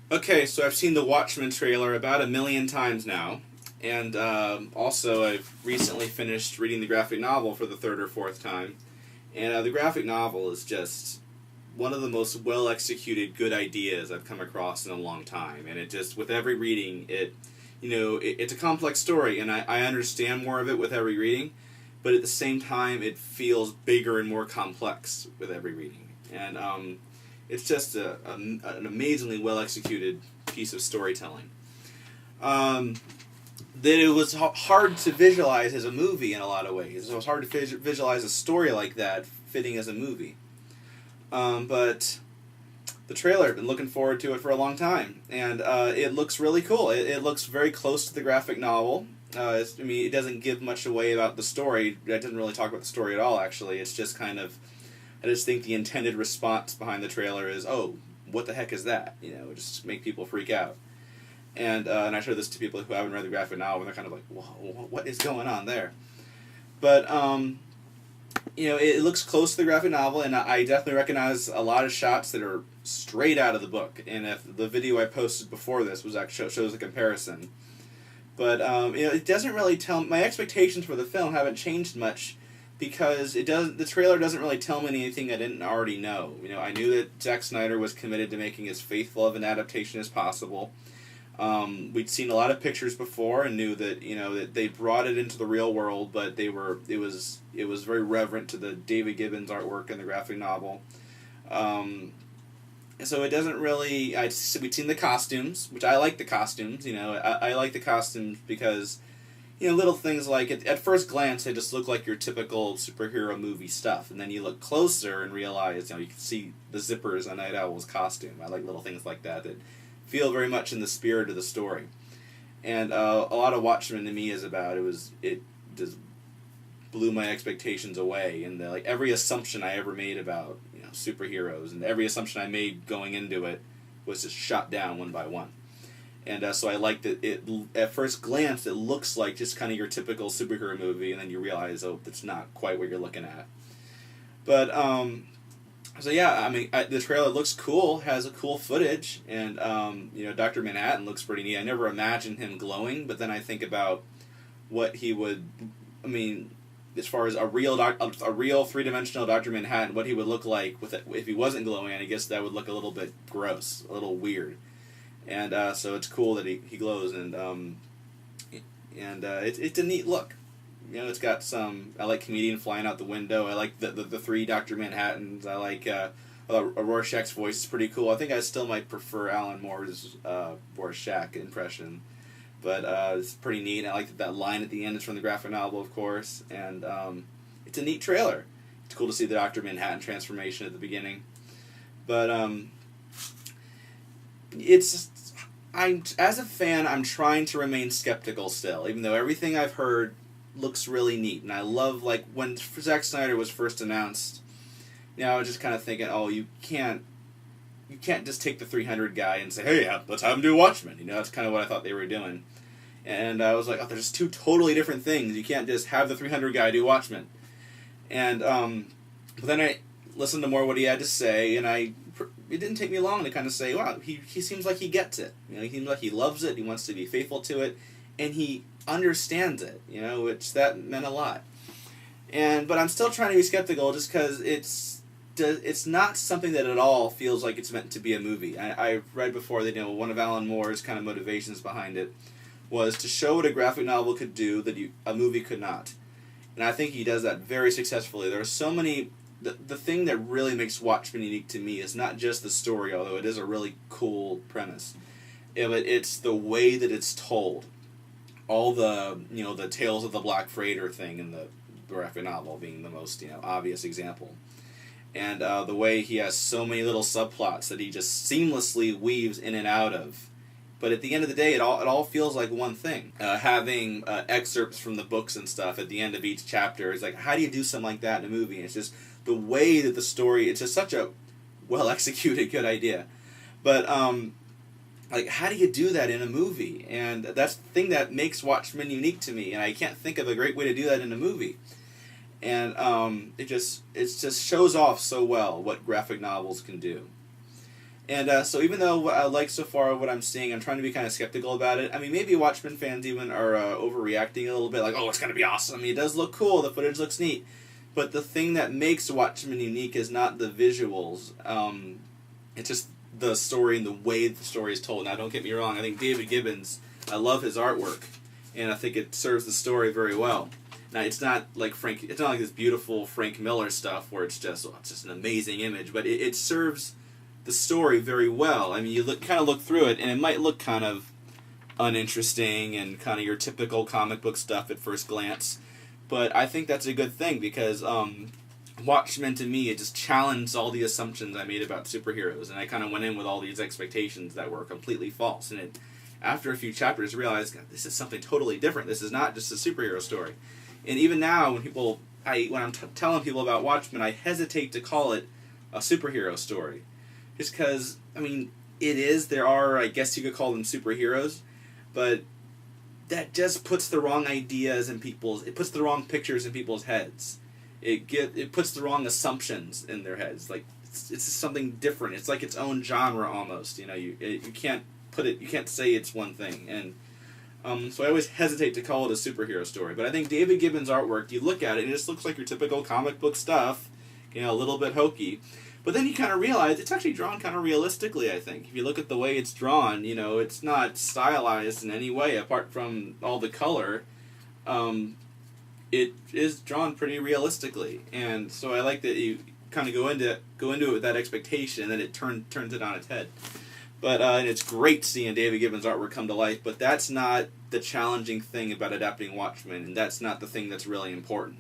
Okay, so I've seen the Watchmen trailer about 1,000,000 times now, and also I've recently finished reading the graphic novel for the third or fourth time, and the graphic novel is just one of the most well executed good ideas I've come across in a long time, and it just with every reading it's a complex story, and I understand more of it with every reading, but at the same time it feels bigger and more complex with every reading, and it's just an amazingly well executed piece of storytelling. Um, that it was hard to visualize as a movie in a lot of ways. It was hard to visualize a story like that fitting as a movie. But the trailer, I've been looking forward to it for a long time, and it looks really cool. It looks very close to the graphic novel. It doesn't give much away about the story. It doesn't really talk about the story at all, actually. It's just kind of, I just think the intended response behind the trailer is, oh, what the heck is that? Just make people freak out. And I showed this to people who haven't read the graphic novel, and they're kind of like, whoa, what is going on there? But, it looks close to the graphic novel, and I definitely recognize a lot of shots that are straight out of the book. And if the video I posted before this was actually shows a comparison. But, it doesn't really tell, my expectations for the film haven't changed much, because the trailer doesn't really tell me anything I didn't already know. I knew that Zack Snyder was committed to making as faithful of an adaptation as possible. We'd seen a lot of pictures before and knew that that they brought it into the real world, but it was very reverent to the David Gibbons artwork in the graphic novel. So it doesn't really. We'd seen the costumes, which I like the costumes. I like the costumes because little things like at first glance they just look like your typical superhero movie stuff, and then you look closer and realize you can see the zippers on Night Owl's costume. I like little things like that feel very much in the spirit of the story. And a lot of Watchmen to me is about it just blew my expectations away, and every assumption I ever made about superheroes and every assumption I made going into it was just shot down one by one. And so I like that it at first glance it looks like just kind of your typical superhero movie, and then you realize that's not quite what you're looking at. But so yeah, the trailer looks cool, has a cool footage, and Dr. Manhattan looks pretty neat. I never imagined him glowing, but then I think about what he would, as far as a real three-dimensional Dr. Manhattan, what he would look like if he wasn't glowing. I guess that would look a little bit gross, a little weird, and so it's cool that he glows, and it's a neat look. It's got some. I like Comedian flying out the window. I like the three Dr. Manhattans. I like Rorschach's voice is pretty cool. I think I still might prefer Alan Moore's Rorschach impression, but it's pretty neat. I like that line at the end is from the graphic novel, of course, and it's a neat trailer. It's cool to see the Dr. Manhattan transformation at the beginning, but as a fan, I'm trying to remain skeptical still, even though everything I've heard looks really neat, and I love when Zack Snyder was first announced. I was just kind of thinking, oh, you can't just take the 300 guy and say, hey, yeah, let's have him do Watchmen. That's kind of what I thought they were doing, and I was like, oh, there's two totally different things. You can't just have the 300 guy do Watchmen, and but then I listened to more what he had to say, and it didn't take me long to kind of say, wow, he seems like he gets it. He seems like he loves it. He wants to be faithful to it, and he understands it, which that meant a lot. But I'm still trying to be skeptical just because it's not something that at all feels like it's meant to be a movie. I've read before that one of Alan Moore's kind of motivations behind it was to show what a graphic novel could do that a movie could not. And I think he does that very successfully. There are so many. The thing that really makes Watchmen unique to me is not just the story, although it is a really cool premise. It's the way that it's told. All the the Tales of the Black Freighter thing in the graphic novel being the most obvious example, and the way he has so many little subplots that he just seamlessly weaves in and out of, but at the end of the day it all feels like one thing. Having excerpts from the books and stuff at the end of each chapter is like, how do you do something like that in a movie? And it's just the way that the story, it's just such a well executed good idea, but how do you do that in a movie? And that's the thing that makes Watchmen unique to me, and I can't think of a great way to do that in a movie. And it just shows off so well what graphic novels can do. And so even though I like so far what I'm seeing, I'm trying to be kind of skeptical about it. I mean, maybe Watchmen fans even are overreacting a little bit, like, oh, it's going to be awesome. I mean, it does look cool. The footage looks neat. But the thing that makes Watchmen unique is not the visuals. It's just the story and the way the story is told. Now, don't get me wrong. I think David Gibbons, I love his artwork, and I think it serves the story very well. Now, it's not like it's not like this beautiful Frank Miller stuff where it's just an amazing image, but it serves the story very well. I mean, you kind of look through it, and it might look kind of uninteresting and kind of your typical comic book stuff at first glance, but I think that's a good thing because Watchmen, to me, it just challenged all the assumptions I made about superheroes, and I kind of went in with all these expectations that were completely false, and after a few chapters, realized, God, this is something totally different. This is not just a superhero story. And even now, when I'm telling people about Watchmen, I hesitate to call it a superhero story. Just because, I mean, it is. There are, I guess you could call them superheroes, but that just puts the wrong ideas in it puts the wrong pictures in people's heads. It puts the wrong assumptions in their heads. Like, it's something different. It's like its own genre almost. You know, you can't you can't say it's one thing. And so I always hesitate to call it a superhero story. But I think David Gibbons' artwork, you look at it, and it just looks like your typical comic book stuff, you know, a little bit hokey. But then you kind of realize it's actually drawn kind of realistically, I think. If you look at the way it's drawn, you know, it's not stylized in any way apart from all the color. It is drawn pretty realistically. And so I like that you kind of go into it with that expectation, and then it turns it on its head. But and it's great seeing David Gibbons' artwork come to life, but that's not the challenging thing about adapting Watchmen, and that's not the thing that's really important.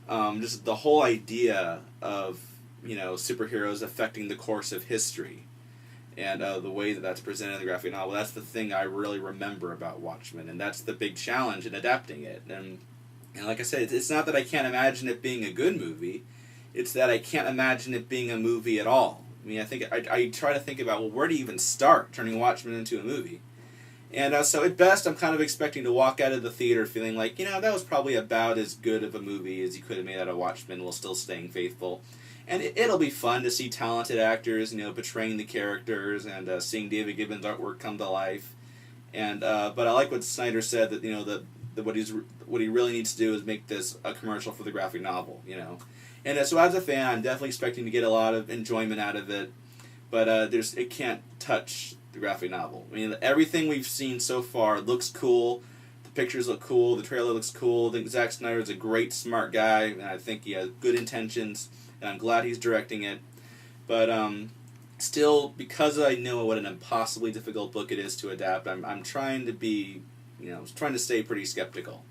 Just the whole idea of, you know, superheroes affecting the course of history, and the way that that's presented in the graphic novel, that's the thing I really remember about Watchmen, and that's the big challenge in adapting it. And like I said, it's not that I can't imagine it being a good movie, it's that I can't imagine it being a movie at all. I mean, I think I try to think about, well, where do you even start turning Watchmen into a movie? And so at best, I'm kind of expecting to walk out of the theater feeling like, you know, that was probably about as good of a movie as you could have made out of Watchmen while still staying faithful. And it'll be fun to see talented actors, you know, portraying the characters and seeing David Gibbons' artwork come to life. And but I like what Snyder said, that, you know, what he really needs to do is make this a commercial for the graphic novel, you know. And so as a fan, I'm definitely expecting to get a lot of enjoyment out of it, but it can't touch the graphic novel. I mean, everything we've seen so far looks cool. The pictures look cool. The trailer looks cool. I think Zack Snyder is a great, smart guy, and I think he has good intentions, and I'm glad he's directing it. But still, because I know what an impossibly difficult book it is to adapt, I'm trying to be, you know, trying to stay pretty skeptical.